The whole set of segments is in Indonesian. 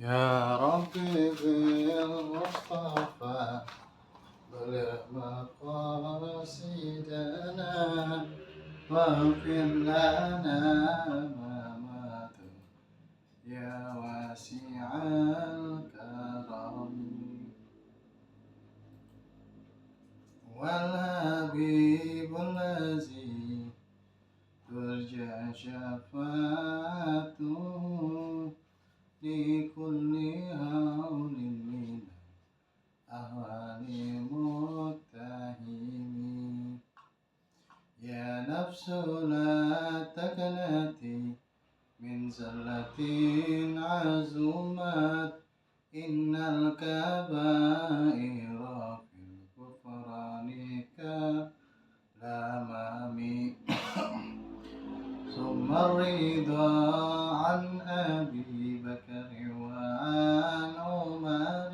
يا ربي بالمصطفى بلغ مقاصدنا واغفر لنا ما مات يا واسع الكرم والحبيب الذي ترجى شفاعته لكل هول من أهوال متهم يا نفس لا تقنطي من زلة عزمت إن الكبائر في الغفران كالأمام ثم الرضا عن أبي بكر وعن عمر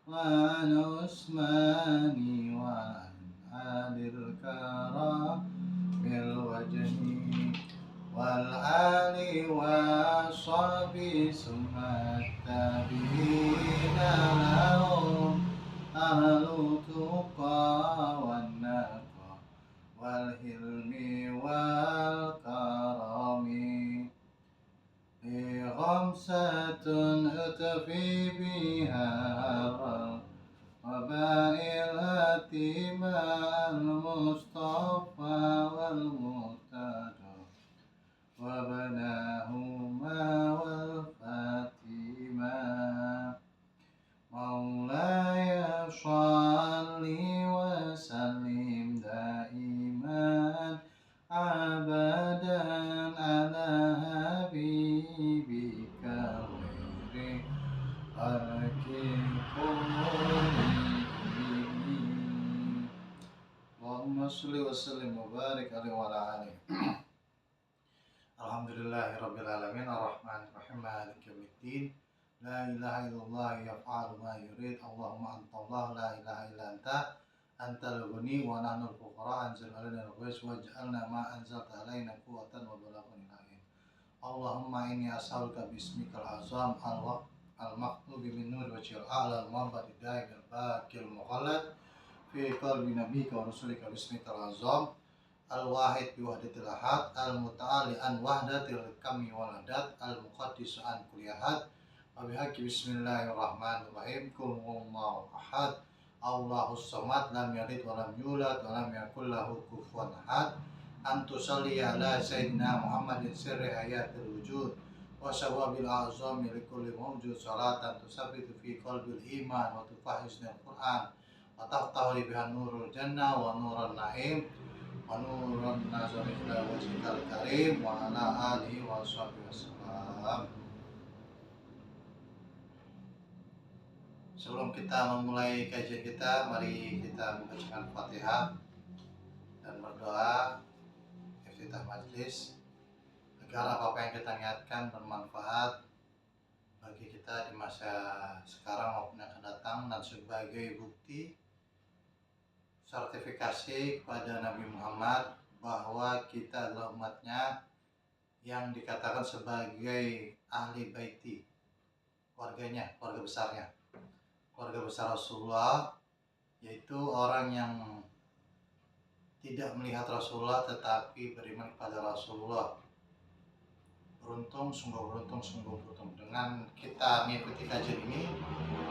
وعن عثمان وعن آل الكرام بالوجه والآل والصحب ثم التابعين لهم أهل التقى والنقى والحلم والكرم لي خمسة أتفي بها وباء الهتيم المصطفى والمرتضى وبناهما والفاتمة مولاي صل وسلم دائما أبدا على حبيبك خير خلق كلهم اللهم صل وسلم وبارك عليه وعلى آله Alhamdulillahi alamin arrahmanir rahim maliki yaumiddin la ilaha illallah yaf'alu ma yurid Allahumma antallah la ilaha illa antal ghani wa nahnu al-fuqara anzil alaina al-ghais waj'alna ma anzalta alaina quwwatan wa balaghun ilahin Allahumma inni as'aluka bismikal azam al-maqtubi min nur wajhil a'la al-mabadi daimil baqil mukhallad fi qalbi nabiyyika wa rasulika bismikal azam al-wahid biwahdatil ahad al-muta'ali an wahdatil kami waladat al-muqaddis an kulliyahat wa bihaqqi bismillahirrahmanirrahim kul huwallahu ahad Allahus samad lam yalid wa lam yulad wa lam yakul lahu kufuwan ahad antu salli ala sayyidina Muhammadin sirri hayatil wujud wa sawabil azami likulli mawjud salatan tusabbitu fi qalbil iman wa tufahisnil Qur'an wa taftahu biha nurul jannah wa nurun na'im wa nurun nazar ila wajhikal karim wa ala alihi wa sahbihi wasallam. Sebelum kita memulai kajian kita, mari kita membacakan Fatihah dan berdoa iftitah majelis agar apa-apa yang kita niatkan bermanfaat bagi kita di masa sekarang maupun yang akan datang dan sebagai bukti sertifikasi kepada Nabi Muhammad bahwa kita adalah umatnya yang dikatakan sebagai ahli baiti, keluarganya, keluarga besar Rasulullah, yaitu orang yang tidak melihat Rasulullah tetapi beriman kepada Rasulullah. Beruntung, sungguh beruntung dengan kita mengikuti kajian ini.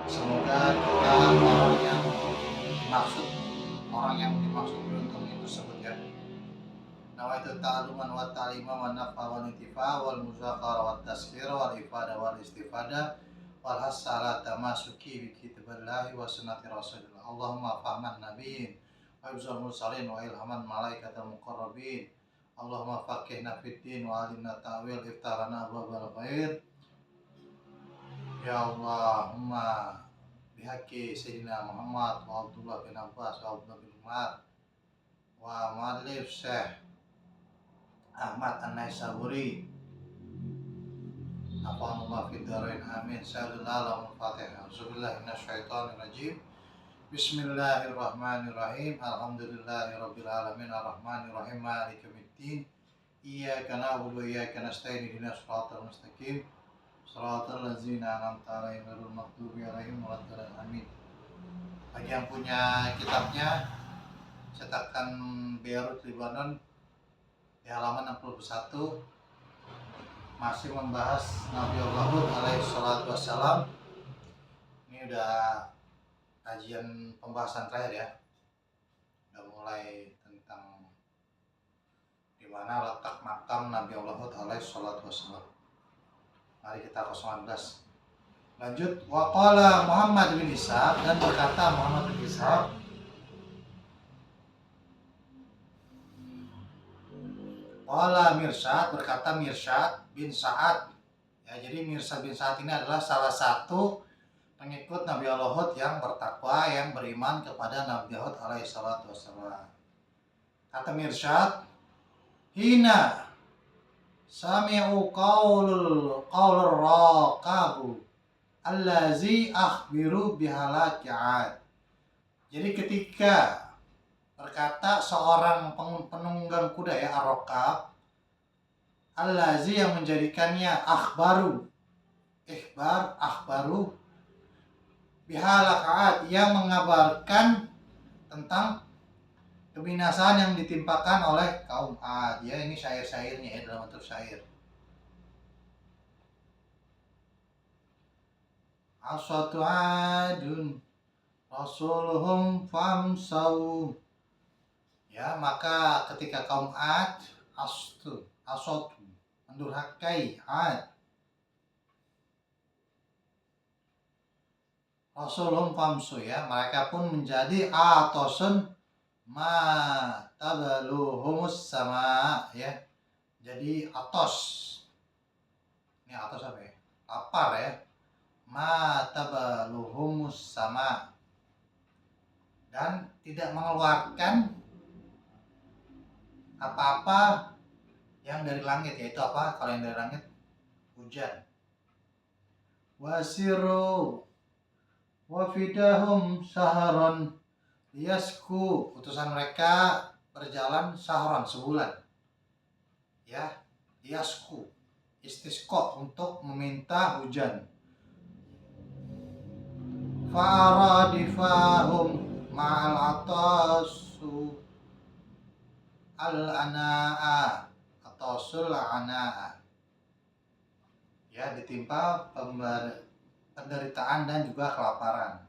Semoga kita orang yang dimaksud beruntung itu sebut ya. Nawaitu ta'aluman wa ta'lima wa nafa wa nitifa wal muzakara wa tazkira wal ifada wal istifada wal hasala tamasuki bi kitabillahi wa sunnati rasulillah. Allahumma fahman nabiyyin wa ibzal mursalin wa ilhaman malaikatal muqarrabin. Allahumma faqihna fid din wa alimna ta'wil iftarana abwabal khair. Ya Allahumma bihaqi Sayyidina Muhammad wa Abdullah bin Abbas wa Abdullah bin Umar wa Mu'allif Syekh Ahmad An-Naisaburi Afanullah fid darain amin. Sallallahu al-Fatihah. Auzubillahi minasyaitonir rajim. Bismillahirrahmanirrahim. Alhamdulillahirabbil alamin arrahmanir rahim maliki yaumiddin. Iyyaka na'budu wa iyyaka nasta'in ihdinas siratal mustaqim Shiratal ladzina an'amta 'alaihim ghairil maghdubi 'alaihim waladdallin. Amin. Bagi yang punya kitabnya, cetakan Beirut Lebanon, di halaman 61 masih membahas Nabi Allah Hud alaihi salatu wassalam. Ini udah kajian pembahasan terakhir ya. Udah mulai tentang di mana letak makam Nabi Allah Hud alaihi salatu wassalam. Mari kita ke 19. Lanjut, waqala Muhammad bin Ishaq, dan berkata Muhammad bin Ishaq, wala Mirsyad, berkata Mirsyad bin Sa'ad. Ya, jadi Mirsyad bin Sa'ad ini adalah salah satu pengikut Nabi Allah Hud yang bertakwa, yang beriman kepada Nabi Hud alaihi salatu wassalam. Kata Mirsyad, hina sami'u qaulur raqabu allazi akhbiru bihalaki 'ad. Jadi ketika berkata seorang penunggang kuda ya, ar-raqab, allazi yang menjadikannya akhbaru bihalak 'ad, yang mengabarkan tentang kebinasaan yang ditimpakan oleh kaum 'ad. Ya, ini syair-syairnya ya, dalam bentuk syair. Aswatu 'adun rasuluhum famsau. Ya, maka ketika kaum 'ad aswatu mendurhakai 'ad, rasuluhum famsu, ya, mereka pun menjadi atosun ma tabaluhumus sama, ya. Jadi atos. Ini atos apa ya? Lapar ya. Ma tabaluhumus sama, dan tidak mengeluarkan apa-apa yang dari langit, yaitu apa? Kalau yang dari langit, hujan. Wasiru wafidahum saharon liyasku, utusan mereka berjalan saharon, sebulan. Ya, liyasku, istisqa, untuk meminta hujan. Faradifahum ma'al atasu al-ana'a, atasul ana'a, ya, ditimpa penderitaan dan juga kelaparan.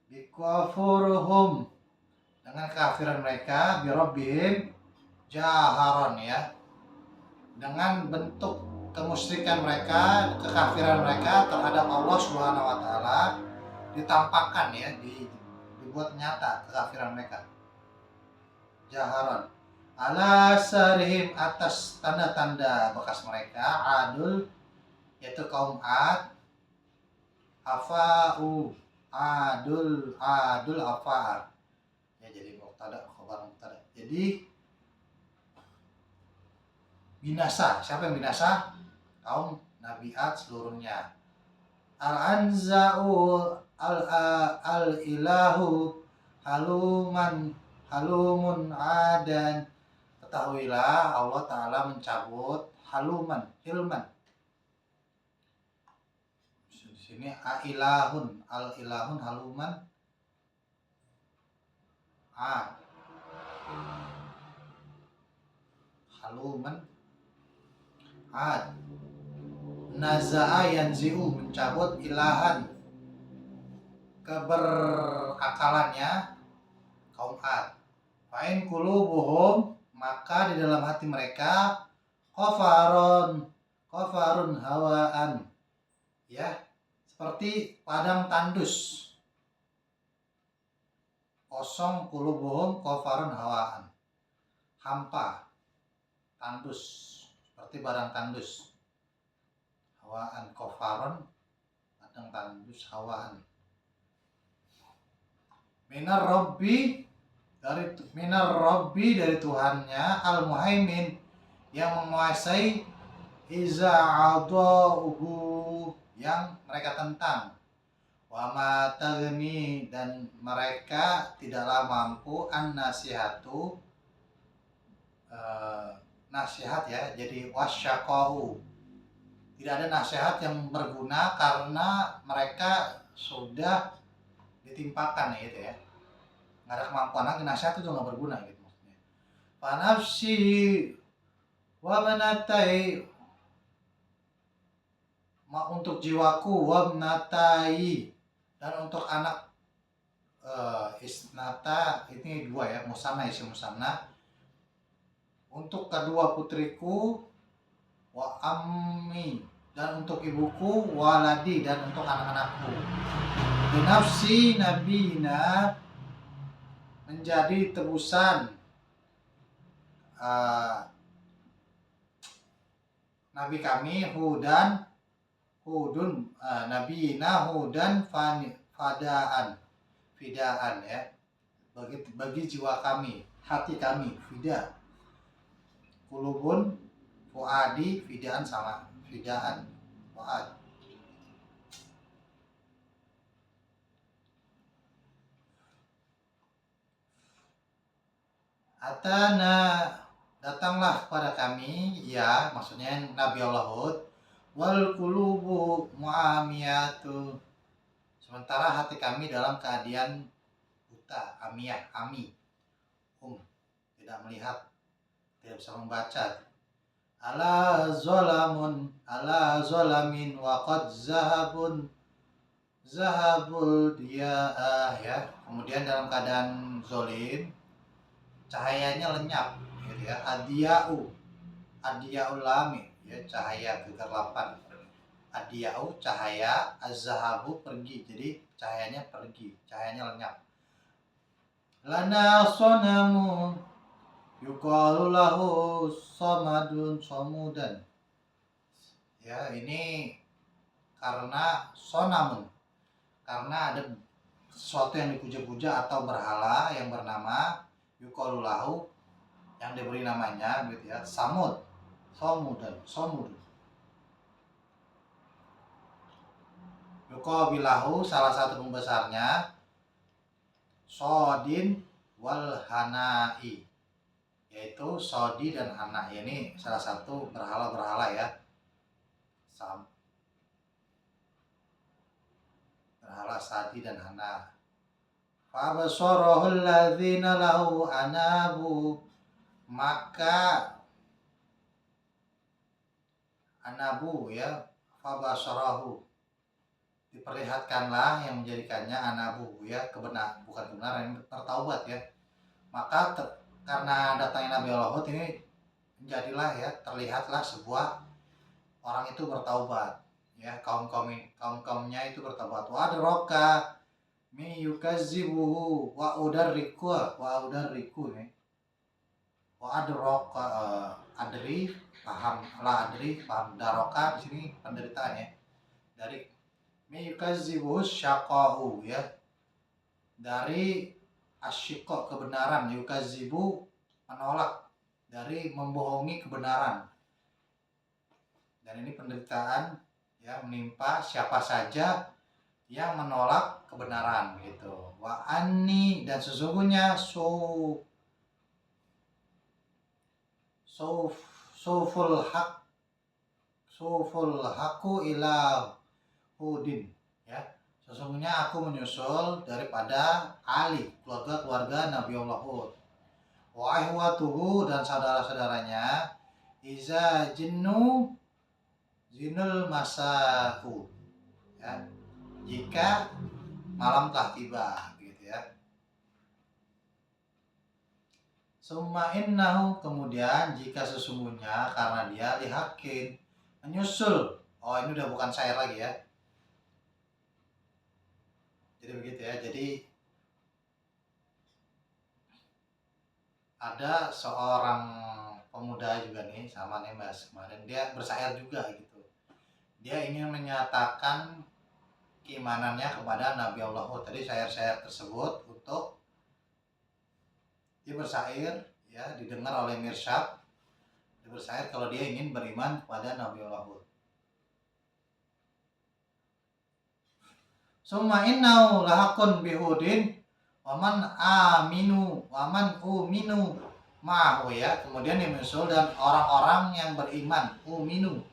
Bikwafuruhum, dengan kekafiran mereka, birabbihim jaharon, ya, dengan bentuk kemusyrikan mereka, kekafiran mereka terhadap Allah Subhanahu wa taala ditampakkan, ya, dibuat nyata kekafiran mereka. Jaharon ala sarihim, atas tanda-tanda bekas mereka, adul, yaitu kaum 'ad, afa'u, adul afa', ya, jadi mubtada, khabar mubtada. Jadi binasa. Siapa yang binasa? Kaum Nabi 'ad seluruhnya. Al-anza'u al-ilahu halumun adan. Ketahuilah Allah Ta'ala mencabut hilman. Di sini al-ilahun haluman ad. Naza'a yanzi'u, mencabut ilahan, keberakalannya kaum 'ad. Fa'in qulubuhum, maka di dalam hati mereka, qafarun hawaan, ya, seperti padang tandus. Kosong, qulubuhum qafarun hawaan, hampa, tandus, seperti padang tandus. Hawaan, qafarun, padang tandus, hawaan. Minar Rabbi, dari Tuhannya, al-muhaimin, yang menguasai, iza'adauhu, yang mereka tentang, wa ma taghni, dan mereka tidaklah mampu, an-nasihatu, nasihat, ya, jadi wasyaqahu, Tidak ada nasihat yang berguna karena mereka sudah ditimpakan gitu ya. Nggak ada kemampuan lagi, nasihat itu nggak berguna gitu maksudnya. Fanafsi wa manatai, untuk jiwaku, wabnatai, dan untuk anak, isnata ini dua ya, musanna isim musanna, untuk kedua putriku, wa ammi, dan untuk ibuku, waladi, dan untuk anak-anakku. Binafsi nabina, menjadi tebusan nabi kami Hudun, nabiyina Hudan, fidaan ya, bagi jiwa kami, hati kami, fida, kulubun, fuadi, fidaan sama fidaan, fuad. Atana, datanglah kepada kami, ya maksudnya Nabi Allah Hud, wal qulubu mu'amiyatu, sementara hati kami dalam keadaan buta, amiyah, tidak melihat, tidak bisa membaca. Ala zolamin wa qad zahabul diya'ah ya, kemudian dalam keadaan zolim, cahayanya lenyap gitu ya. Adiya'ul lami ya, cahaya gegar 8. Adiya'u cahaya, az-zahabu pergi, jadi cahayanya pergi, cahayanya lenyap. Lana sonamu yuqalu lahu somudan. Ya, ini karena sonamun, karena ada sesuatu yang dipuja-puja atau berhala yang bernama yuqalu lahu, yang diberi namanya gitu ya, somud. Yuqabilahu, salah satu pembesarnya, sodin wal hanai, yaitu sodi dan hana. Ini salah satu berhala-berhala ya, berhala sadi dan hana. Fabasarahu alladzina lahu anabu, maka anabu ya, fabasarahu, diperlihatkanlah yang menjadikannya anabu ya, bukan kebenaran, tertaubat ya. Maka karena datangnya Nabi Allah ini menjadilah ya, terlihatlah sebuah orang itu bertaubat ya, kaumnya itu bertaubat. Wa adraka mi yukazzibuhu wa udarriku nih. Wa adraka, adri paham, la adri paham, daroka di sini penderitaan ya, dari miyukazibu syaqa'u ya, dari asyqa kebenaran, yukazibu menolak, dari membohongi kebenaran. Dan ini penderitaan ya, menimpa siapa saja yang menolak kebenaran gitu. Wa anni, dan sesungguhnya suful haku ila Hudin ya, sesungguhnya aku menyusul daripada Ali, keluarga Nabi Allah Hud. Wa ihwatuhu, dan saudara-saudaranya, iza zinul masa'u ya, jika malam telah tiba gitu ya. Summa innahu, kemudian jika sesungguhnya, karena dia lihakin menyusul. Oh, ini udah bukan syair lagi ya. Jadi begitu ya. Jadi ada seorang pemuda juga nih, sama nih Mas kemarin, dia bersair juga gitu. Dia ingin menyatakan keimanannya kepada Nabi Allah. Tadi syair-syair tersebut untuk dia bersair ya, didengar oleh Mirsyad. Dia bersair kalau dia ingin beriman kepada Nabi Allah. Summa innahu lahakun bihudin waman uminu ma'hu ya, kemudian dia menyusul dan orang-orang yang beriman,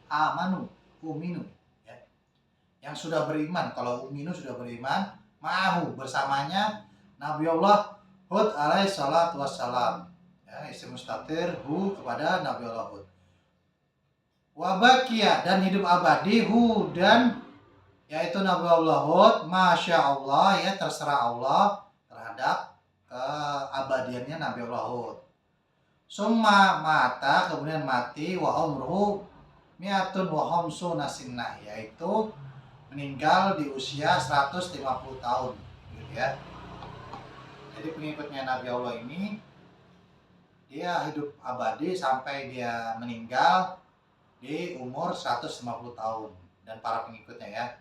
amanu uminu, ya. Yang sudah beriman. Kalau uminu sudah beriman, ma'ahu bersamanya Nabiullah Hud alaihi salatu wassalam. Ya, isim mustatir hu kepada Nabiullah Hud. Wabakia dan hidup abadi hu dan yaitu Nabiullah Hud, masya Allah ya, terserah Allah terhadap keabadiannya Nabiullah Hud. Summa mata, kemudian mati, wa umruhu mi'atun wa khamsuna sinnah, yaitu meninggal di usia 150 tahun gitu ya. Jadi pengikutnya Nabi Allah ini dia hidup abadi sampai dia meninggal di umur 150 tahun dan para pengikutnya ya.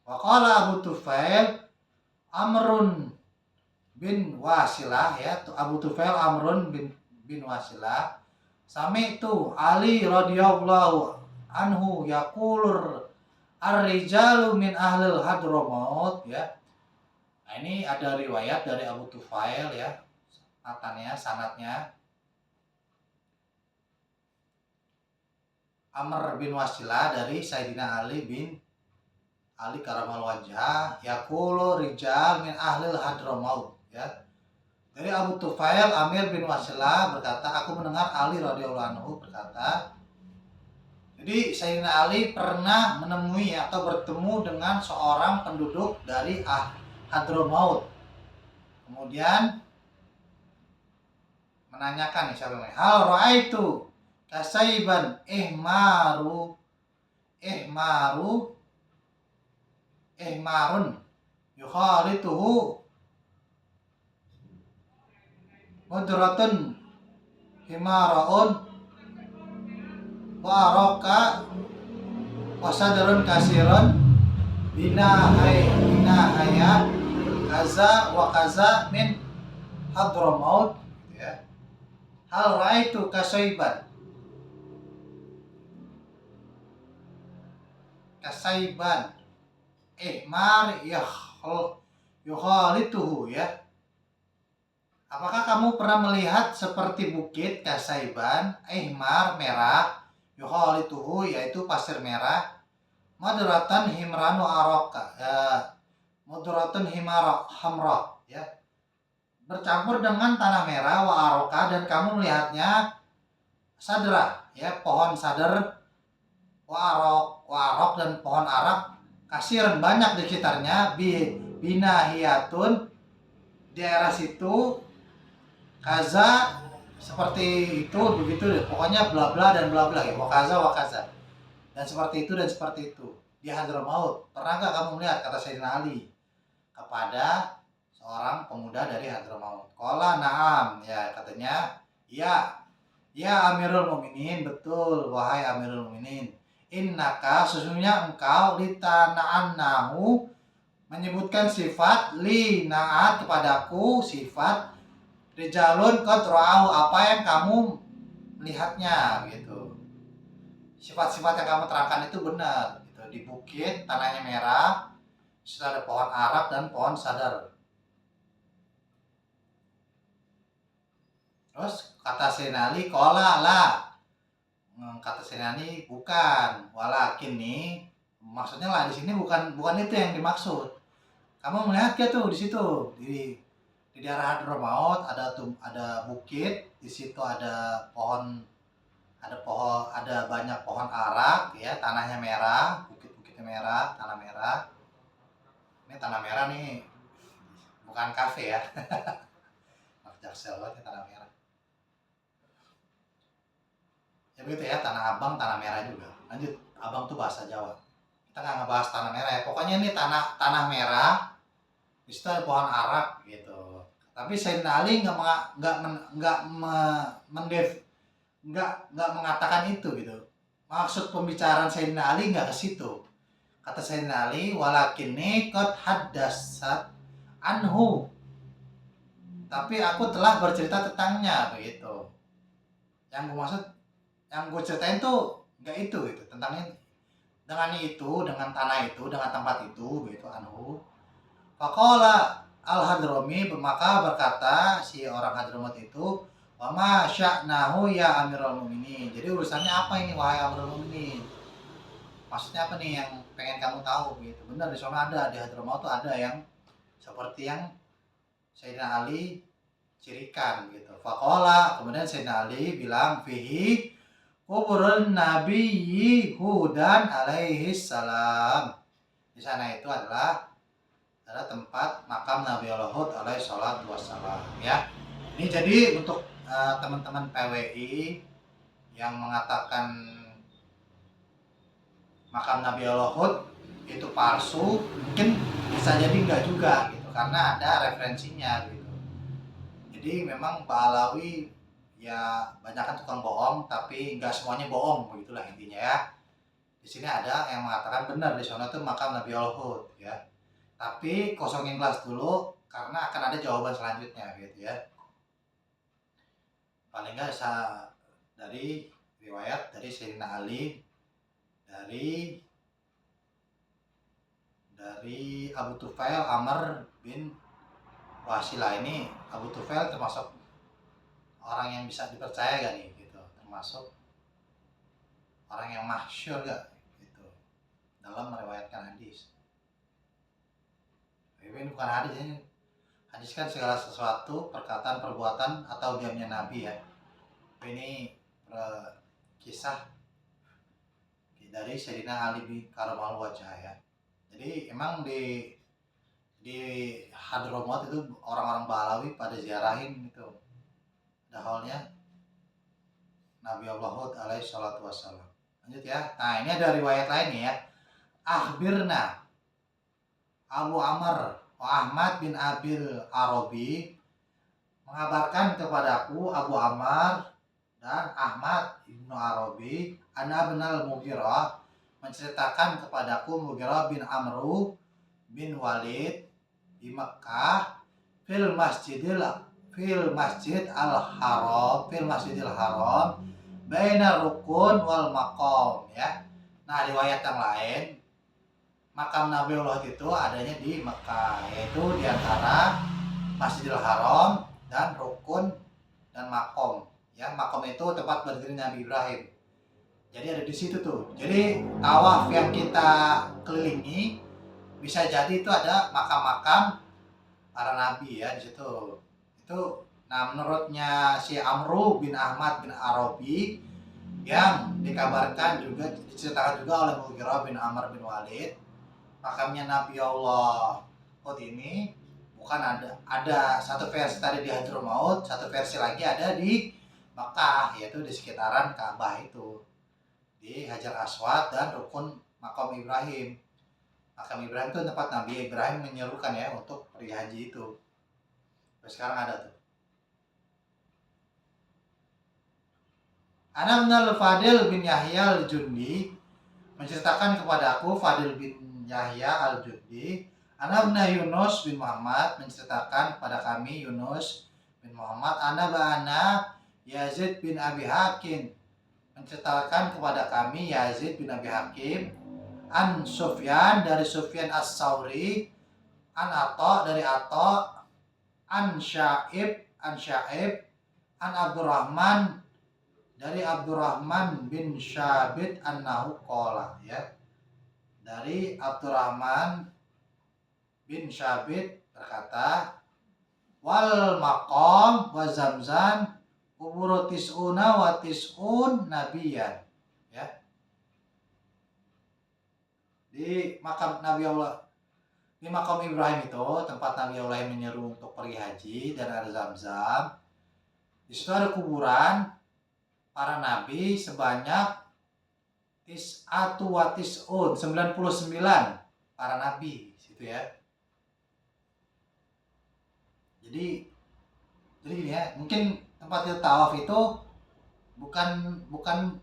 Wa qala Abu Tufail Amrun bin Wasilah ya, Abu Tufail Amrun bin Wasilah, sami itu Ali radhiyallahu anhu yaqulur ar-rijalu min ahlil Hadramaut ya. Nah, ini ada riwayat dari Abu Tufail ya, sanadnya Amr bin Wasilah dari Sayyidina Ali bin Ali karamal wajah, yaqulu rijal min ahlil Hadramaut ya. Dari Abu Tufail Amir bin Wasilah berkata, aku mendengar Ali radhiyallahu anhu berkata, jadi Sayyidina Ali pernah menemui atau bertemu dengan seorang penduduk dari Hadramaut. Kemudian menanyakan nih siapa namanya, hal ra'aitu kasaiban ihmarun yukhalituhu mudratun himaraun waroka wasadarun kasirun binahaya kaza wa kaza min Hadramaut ya. Hal ra'aitu kasaiban ihmar yukhalituhu ya. Apakah kamu pernah melihat seperti bukit kasaiban, ihmar merah, yukhalituhu yaitu pasir merah, madratan himranu aroka madratan hamra ya, bercampur dengan tanah merah wa aroka, dan kamu melihatnya sadra ya, pohon sadar, wa arok dan pohon arak, kasiran banyak di sekitarnya, binahiyatun di daerah situ, kaza seperti itu begitu deh, pokoknya bla bla dan bla bla ya, wakaza dan seperti itu dan seperti itu di Hadramaut. Pernah nggak kamu melihat, kata Sayyidina Ali kepada seorang pemuda dari Hadramaut. Qala na'am ya, katanya ya Amirul Mukminin, betul wahai Amirul Mukminin, innaka sesungguhnya engkau litana'annahu menyebutkan sifat li na'at kepadaku, sifat rijalun qad ra'ahu apa yang kamu melihatnya gitu. Sifat-sifat yang kamu terangkan itu benar gitu. Di bukit tanahnya merah, sudah ada pohon arak dan pohon sadar. Terus kata Sayyidina Ali, qala la, kata Sayyidina Ali bukan, walakin nih maksudnya lah di sini bukan itu yang dimaksud. Kamu melihat gak tuh di situ di daerah Hadramaut ada bukit, di situ ada banyak pohon arak ya, tanahnya merah, bukit-bukitnya merah, tanah merah. Ini tanah merah nih, bukan kafe ya. Jaksel banget tanah merah. Ya begitu ya, Tanah Abang, tanah merah juga. Lanjut, Abang tuh bahasa Jawa. Kita nggak ngebahas tanah merah ya. Pokoknya ini tanah merah, di situ ada pohon arak gitu. Tapi Sayyidina Ali nggak mengatakan itu gitu. Maksud pembicaraan Sayyidina Ali nggak ke situ. Kata Sayyidina Ali, walakinni qad haddasat anhu. Tapi aku telah bercerita tentangnya begitu. Yang gue maksud, yang gue ceritain tuh nggak itu gitu, tentang dengan tanah itu, dengan tempat itu begitu anhu. Faqala al-Hadrami, maka berkata si orang Hadramaut itu, Wa ma sya'nahu ya Amirul Mukminin. Jadi urusannya apa ini wahai Amirul Mukminin? Maksudnya apa nih yang pengen kamu tahu gitu. Benar di sana ada di Hadramaut tuh ada yang seperti yang Sayyidina Ali cirikan gitu. Faqala, kemudian Sayyidina Ali bilang fihi kuburun nabiyyi Hudan alaihi salam. Di sana itu adalah tempat makam Nabi Allah Hud alaihi salatu wassalam ya. Ini jadi untuk teman-teman PWI yang mengatakan makam Nabi Allah Hud itu palsu, mungkin bisa jadi enggak juga gitu karena ada referensinya gitu. Jadi memang Pak Alawi ya banyak kan tukang bohong, tapi nggak semuanya bohong, begitulah intinya ya. Di sini ada yang mengatakan benar di sana tuh makam Nabi Al-Hud ya. Tapi kosongin kelas dulu karena akan ada jawaban selanjutnya gitu ya. Paling nggak dari riwayat dari Sayyidina Ali, dari Abu Tufail Amr bin Wasilah. Ini Abu Tufail termasuk orang yang bisa dipercaya gak nih gitu, termasuk orang yang masyhur gak gitu dalam meriwayatkan hadis. Ini bukan hadis, ini hadis kan segala sesuatu, perkataan, perbuatan atau diamnya Nabi ya. Ini kisah dari Sayyidina Ali bin Karamal Wajah ya. Jadi emang di Hadramaut itu orang-orang Balawi pada ziarahin itu daholnya Nabi Allah Hud alaihi salatu wassalam. Lanjut ya. Nah, ini ada riwayat lain ya. Akhbirna Abu Amr Ahmad bin Abil Arabi mengabarkan kepadaku Abu Amr dan Ahmad bin Arabi Ana bin Al-Mughirah menceritakan kepadaku Mughirah bin Amru bin Walid di Mekah fil masjidil haram baina rukun wal maqam ya. Nah, riwayat yang lain makam Nabi Allah itu adanya di Mekah, yaitu di antara Masjidil Haram dan rukun dan makom ya. Makom itu tempat berdiri Nabi Ibrahim, jadi ada di situ tuh. Jadi tawaf yang kita kelilingi bisa jadi itu ada makam-makam para nabi ya di situ. Itu nah menurutnya si Amru bin Ahmad bin Arabi yang dikabarkan juga diceritakan juga oleh Mughirah bin Amr bin Walid, makamnya Nabi Allah Hud ini bukan ada satu versi tadi di Hadramaut, satu versi lagi ada di Makkah, yaitu di sekitaran Ka'bah itu, di Hajar Aswad dan rukun makam Ibrahim. Makam Ibrahim itu tempat Nabi Ibrahim menyerukan ya untuk pergi haji itu. Sampai sekarang ada tuh. Ana minal Fadil bin Yahya al-Jundi menceritakan kepada aku Fadil bin Yahya al-Jundi. Ana bin Yunus bin Muhammad menceritakan kepada kami Yunus bin Muhammad. Ana ba'ana Yazid bin Abi Hakim menceritakan kepada kami Yazid bin Abi Hakim an Sufyan dari Sufyan as-Sauri, an Atta dari Atta, an Syaib an Abdurrahman dari Abdurrahman bin Syabit annahu qala ya. Dari Abdurrahman bin Syabit berkata, wal maqam wa zamzam kuburu tis'una wa tis'un nabiyan ya. Di makam Nabi Allah, di makam Ibrahim itu tempat Nabi Allah yang menyeru untuk pergi haji, dan ada Zamzam. Di situ ada kuburan para nabi sebanyak tis'atu wa tis'un, 99 para nabi situ ya. Jadi gini ya, mungkin tempat tawaf itu bukan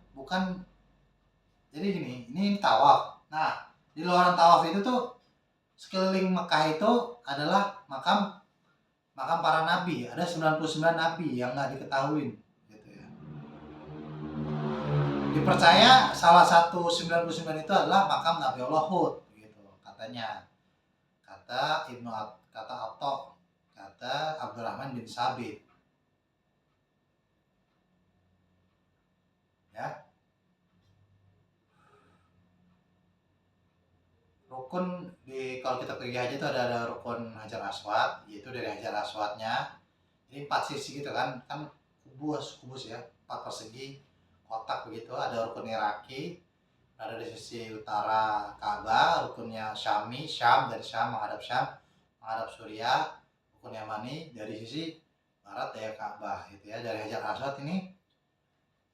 jadi gini, ini tawaf. Nah, di luaran tawaf itu tuh sekeliling Mekah itu adalah makam para nabi. Ada 99 nabi yang nggak diketahui gitu ya. Dipercaya salah satu 99 itu adalah makam Nabi Allah Hud gitu katanya. Kata Atta, kata Abdurrahman bin Sabit. rukun kalau kita pergi haji itu ada rukun Hajar Aswad, yaitu dari Hajar Aswadnya. Ini 4 sisi gitu kan kubus ya, 4 persegi kotak begitu. Ada rukun Iraki, ada di sisi utara Ka'bah, rukunnya Syami, dari Syam menghadap Suriah. Rukun Yamani dari sisi barat ya Ka'bah gitu ya. Dari Hajar Aswad ini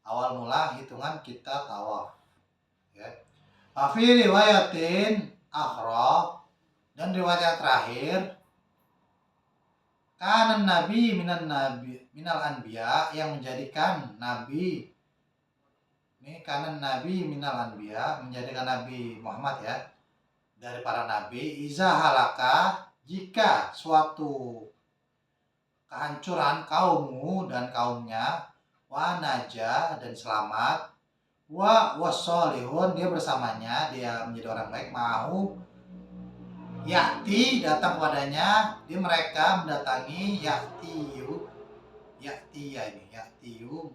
awal mula hitungan kita tawaf ya. Fi riwayatin akhra, dan riwayat yang terakhir, kanan nabi minal anbiya, yang menjadikan nabi ini kanan nabi minal anbiya, menjadikan Nabi Muhammad ya dari para nabi, iza halaka, jika suatu kehancuran kaummu dan kaumnya, wa naja, dan selamat, wa wasolihun, dia bersamanya, dia menjadi orang baik, mau yakti, datang padanya, dia mereka mendatangi yaktiyu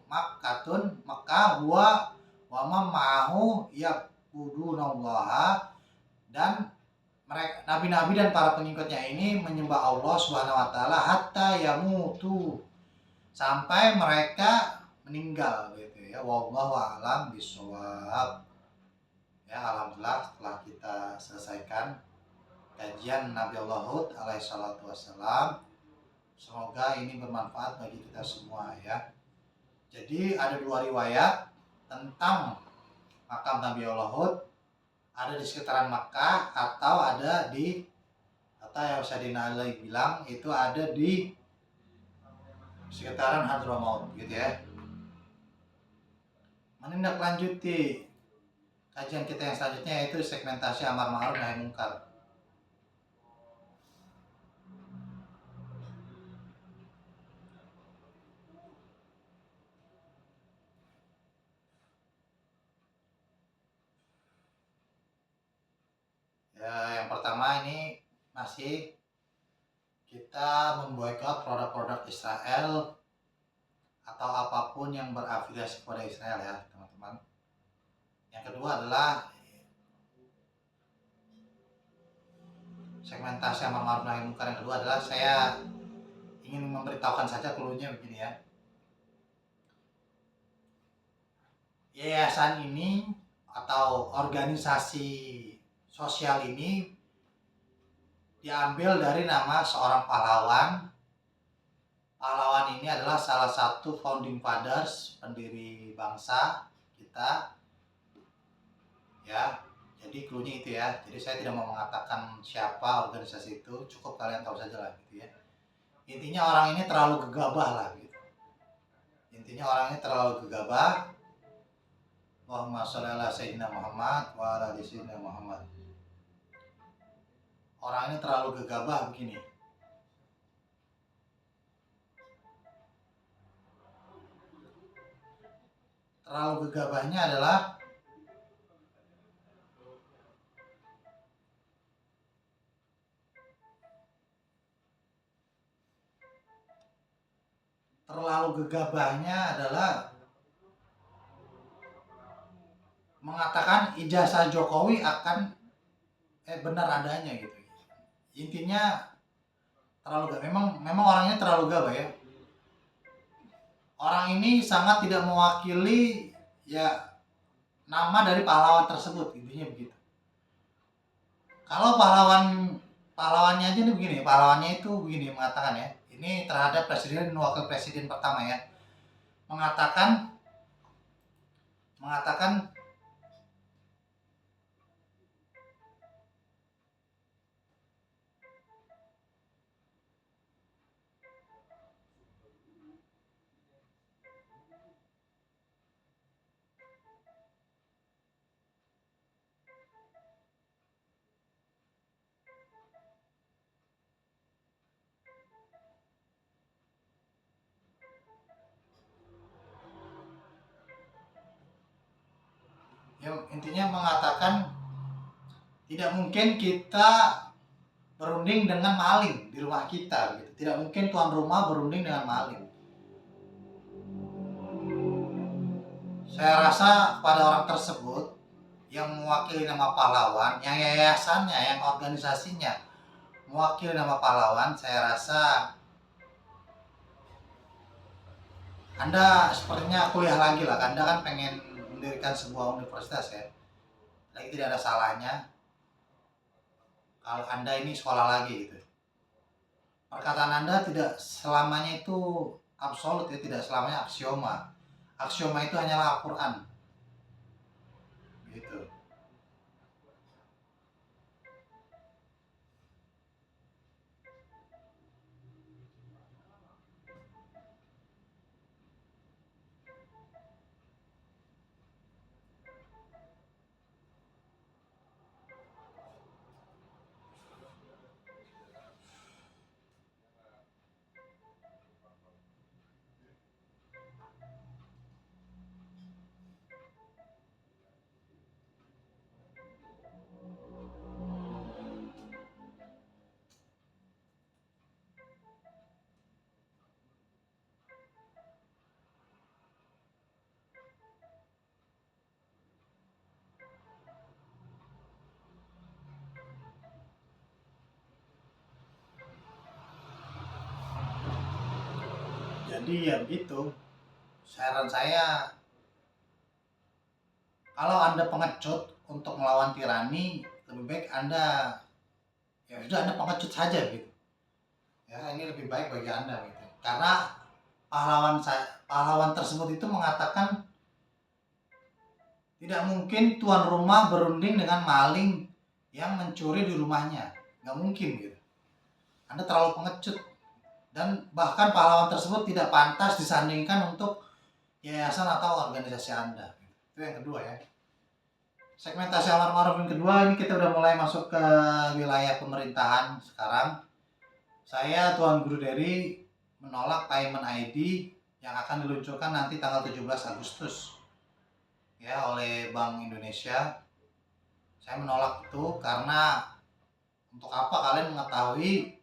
Makkatun, Mekah, wa ma'ahu ya'budunallaha, dan mereka nabi-nabi dan para pengikutnya ini menyembah Allah Subhanahu wa taala hatta yamutu, sampai mereka meninggal gitu ya. Wallahu a'lam bishawab. Ya, alhamdulillah setelah kita selesaikan kajian Nabi Allah Hud alaihi salatu wassalam. Semoga ini bermanfaat bagi kita semua ya. Jadi ada 2 riwayat tentang makam Nabi Allah Hud, ada di sekitaran Makkah atau yang Sayyidina Ali bilang itu ada di sekitaran Hadramaut gitu ya. Menindaklanjuti kajian kita yang selanjutnya yaitu segmentasi amar ma'ruf nahi mungkar. Ya, yang pertama ini masih kita memboikot produk-produk Israel atau apapun yang berafiliasi kepada Israel ya teman-teman. Yang kedua adalah segmentasi amar ma'ruf nahi mungkar. Yang kedua adalah saya ingin memberitahukan saja cluenya begini ya. Yayasan ini atau organisasi sosial ini diambil dari nama seorang pahlawan. Pahlawan ini adalah salah satu founding fathers, pendiri bangsa kita ya. Jadi cluenya itu ya. Jadi saya tidak mau mengatakan siapa organisasi itu, cukup kalian tahu saja lah gitu ya. Intinya orang ini terlalu gegabah lah gitu. Allahumma sholli ala sayyidina Muhammad wa ala ali sayyidina Muhammad. Orang ini terlalu gegabah begini. Terlalu gegabahnya adalah mengatakan ijazah Jokowi akan benar adanya gitu. Intinya terlalu gabah. Memang orangnya terlalu gabah ya. Orang ini sangat tidak mewakili ya nama dari pahlawan tersebut, intinya begitu. Kalau pahlawannya aja nih begini, pahlawannya itu begini mengatakan ya. Ini terhadap presiden dan wakil presiden pertama ya. Mengatakan tidak mungkin kita berunding dengan maling di rumah kita gitu. Tidak mungkin tuan rumah berunding dengan maling. Saya rasa pada orang tersebut yang mewakili nama pahlawan, yang yayasannya, yang organisasinya mewakili nama pahlawan, saya rasa Anda sepertinya kuliah lagi lah. Anda kan pengen mendirikan sebuah universitas ya. Lagi tidak ada salahnya kalau Anda ini sekolah lagi gitu. Perkataan Anda tidak selamanya itu absolut ya, tidak selamanya aksioma. Aksioma itu hanyalah Al-Quran. Gitu. Jadi ya begitu. Saran saya, kalau Anda pengecut untuk melawan tirani, lebih baik Anda ya sudah Anda pengecut saja gitu. Ya ini lebih baik bagi Anda gitu. Karena pahlawan tersebut itu mengatakan tidak mungkin tuan rumah berunding dengan maling yang mencuri di rumahnya. Nggak mungkin gitu. Anda terlalu pengecut. Dan bahkan pahlawan tersebut tidak pantas disandingkan untuk yayasan atau organisasi Anda. Itu yang kedua ya. Segmentasi amar ma'ruf yang kedua, ini kita udah mulai masuk ke wilayah pemerintahan sekarang. Saya Tuan Guru Dery menolak payment ID yang akan diluncurkan nanti tanggal 17 Agustus ya oleh Bank Indonesia. Saya menolak itu karena untuk apa kalian mengetahui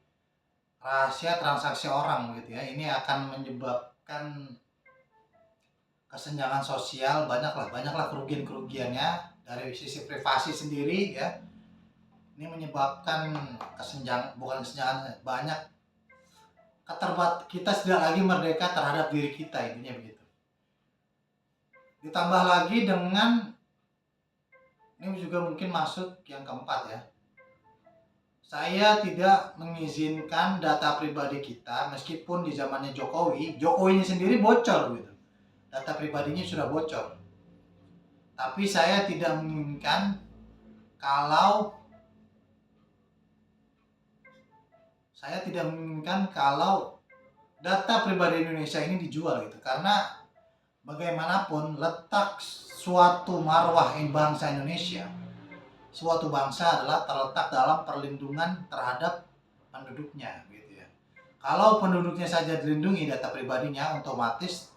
rahasia transaksi orang gitu ya. Ini akan menyebabkan kesenjangan sosial, banyaklah kerugian-kerugiannya dari sisi privasi sendiri ya. Ini menyebabkan bukan kesenjangan, banyak kita tidak lagi merdeka terhadap diri kita, intinya begitu. Ditambah lagi dengan ini juga mungkin masuk yang keempat ya. Saya tidak mengizinkan data pribadi kita meskipun di zamannya Jokowinya sendiri bocor gitu. Data pribadinya sudah bocor. Tapi saya tidak menginginkan kalau data pribadi Indonesia ini dijual gitu. Karena bagaimanapun letak suatu marwah bangsa Indonesia, suatu bangsa adalah terletak dalam perlindungan terhadap penduduknya gitu ya. Kalau penduduknya saja dilindungi data pribadinya, otomatis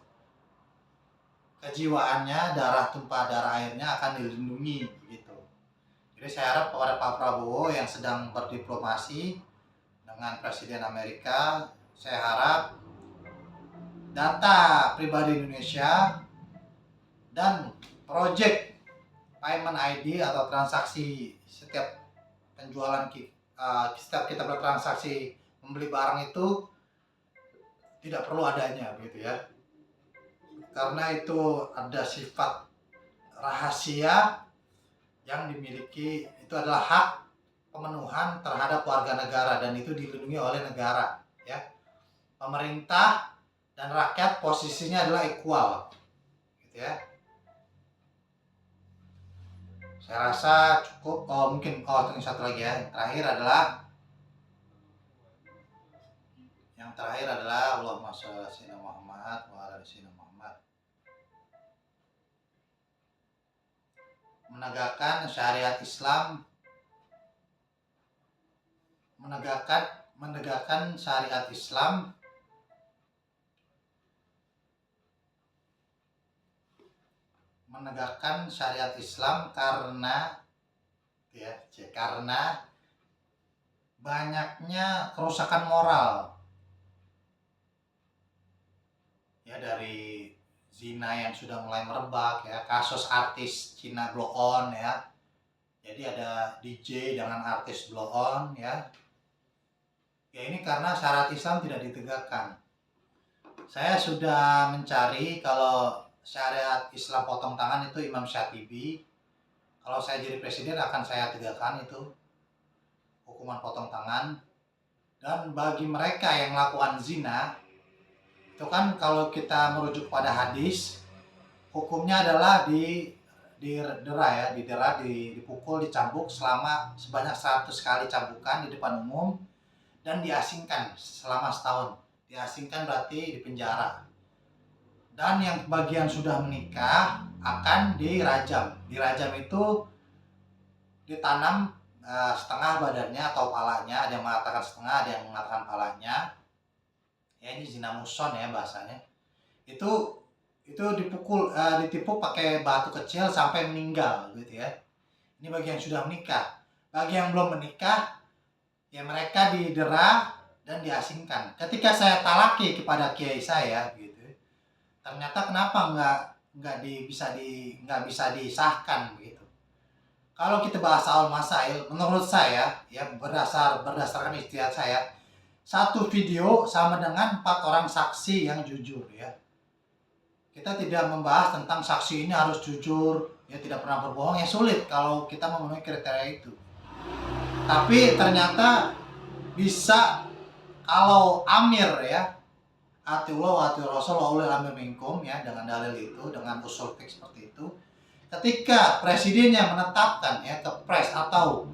kejiwaannya, tumpah darah airnya akan dilindungi begitu. Jadi saya harap kepada Pak Prabowo yang sedang berdiplomasi dengan Presiden Amerika, saya harap data pribadi Indonesia dan project payment ID atau transaksi setiap setiap kita bertransaksi membeli barang itu tidak perlu adanya gitu ya. Karena itu ada sifat rahasia yang dimiliki, itu adalah hak pemenuhan terhadap warga negara dan itu dilindungi oleh negara ya. Pemerintah dan rakyat posisinya adalah equal gitu ya. Saya rasa cukup. Mungkin ini satu lagi ya. Yang terakhir adalah Allahumma sholli ala sayyidina Muhammad wa ala sayyidina Muhammad. Menegakkan syariat Islam, menegakkan syariat Islam karena banyaknya kerusakan moral ya, dari zina yang sudah mulai merebak ya, kasus artis Cina blow on ya. Jadi ada DJ dengan artis blow on ya. Ya ini karena syariat Islam tidak ditegakkan. Saya sudah mencari kalau syariat Islam potong tangan itu Imam Syatibi. Kalau saya jadi presiden akan saya tegakkan itu hukuman potong tangan. Dan bagi mereka yang melakukan zina, itu kan kalau kita merujuk pada hadis, hukumnya adalah dipukul, dicambuk selama sebanyak 100 kali cambukan di depan umum dan diasingkan selama setahun. Diasingkan berarti dipenjara. Dan yang bagian sudah menikah akan dirajam. Dirajam itu ditanam setengah badannya atau palanya, ada yang mengatakan setengah, ada yang mengatakan palanya. Ya ini zina muson ya bahasanya. Itu ditipu pakai batu kecil sampai meninggal gitu ya. Ini bagi yang sudah menikah. Bagi yang belum menikah, ya mereka didera dan diasingkan. Ketika saya talaki kepada kiai saya gitu, ternyata kenapa nggak bisa disahkan begitu. Kalau kita bahas soal masail, menurut saya ya berdasarkan ijtihad saya, satu video sama dengan 4 orang saksi yang jujur ya. Kita tidak membahas tentang saksi ini harus jujur, ya tidak pernah berbohong, ya sulit kalau kita memenuhi kriteria itu. Tapi ternyata bisa kalau amir ya, atiullah wa atiur rasul wa ulil amri minkum ya, dengan dalil itu, dengan usul fiqh seperti itu. Ketika presidennya menetapkan ya, kepres atau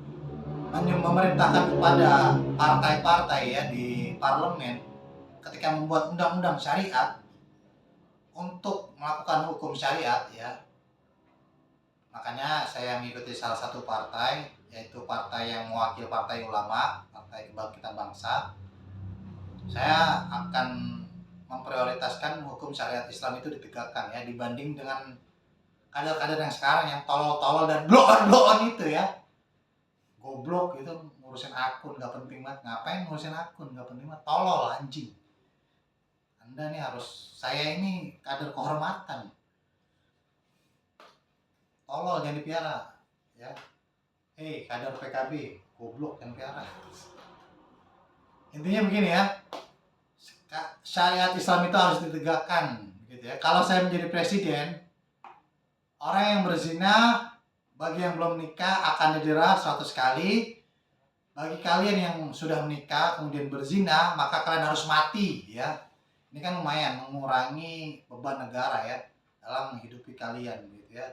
memerintahkan kepada partai-partai ya di parlemen ketika membuat undang-undang syariat untuk melakukan hukum syariat ya. Makanya saya mengikuti salah satu partai, yaitu partai yang mewakili Partai Ulama, Partai Kebangkitan Bangsa. Saya akan memprioritaskan hukum syariat Islam itu ditegakkan ya, dibanding dengan kader-kader yang sekarang yang tolol-tolol dan bloon-bloon itu ya. Goblok itu, ngurusin akun gak penting banget. Ngapain ngurusin akun gak penting banget? Tolol anjing. Anda nih harus, saya ini kader kehormatan. Tolol jangan dipiara ya. Hei kader PKB, goblok jangan piara. Intinya begini ya, syariat Islam itu harus ditegakkan gitu ya. Kalau saya menjadi presiden, orang yang berzina, bagi yang belum menikah akan didera 100 kali. Bagi kalian yang sudah menikah kemudian berzina, maka kalian harus mati ya. Ini kan lumayan mengurangi beban negara ya dalam menghidupi kalian gitu ya.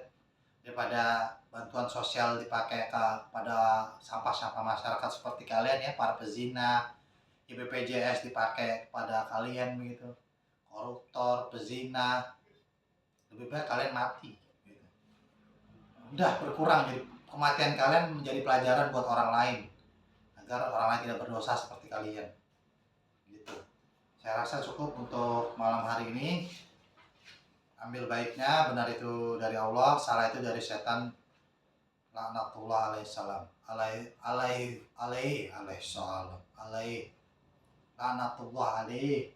Daripada bantuan sosial dipakai kepada sampah-sampah masyarakat seperti kalian ya, para pezina, BPJS dipakai kepada kalian begitu, koruptor, pezina, lebih baik kalian mati gitu. Udah berkurang, jadi kematian kalian menjadi pelajaran buat orang lain agar orang lain tidak berdosa seperti kalian gitu. Saya rasa cukup untuk malam hari ini. Ambil baiknya, benar itu dari Allah, salah itu dari setan, laknatullah alaihissalam, alaihi laknatullah alaihi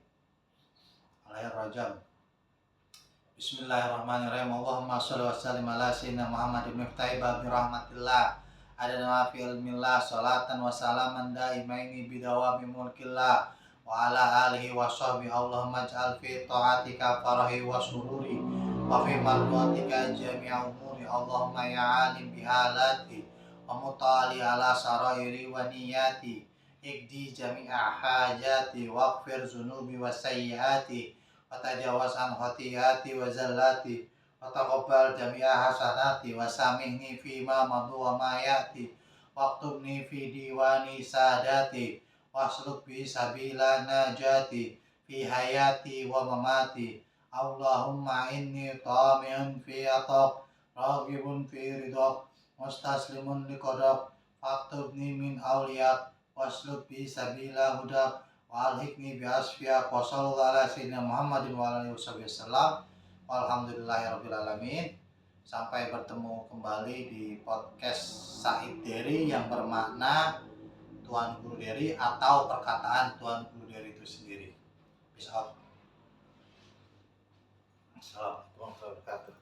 rajam. Bismillahirrahmanirrahim. Allahumma sholli wa sallim ala sayyidina Muhammadin miftahi babi rahmatillah adana ma fi ilmillah salatan wa salaman daimaini bidawami mulkillah wa ala alihi wa sahbihi. Allahumma ij'al fi ta'atika farahi wa sururi wa fi mardatika jami'a umuri. Allahumma ya alim bihalati wa mutali ala sarairi wa niyati ikdi jami'a hajati waghfir zunubi wa sayyiati wa tajawaz an khatiyati wa zallati wa taqabbal jami'a hasanati wa samihni fi ma madu wa ma yati waktubni fi diwani sadati wasluk bi sabila najati fi hayati wa mamati. Allahumma inni tami'un fi atak raghibun fi ridok mustaslimun liqadak faktubni min awliyak wasluk bi sabila hudak wa alhikni bi asfiyak wa sallallahu ala sayyidina Muhammadin wa alihi wasallam. Walhamdulillahirabbil alamin. Sampai bertemu kembali di podcast Said Dery yang bermakna Tuan Guru Dery atau perkataan Tuan Guru Dery itu sendiri. Peace out. Assalamualaikum. warahmatullahi wabarakatuh.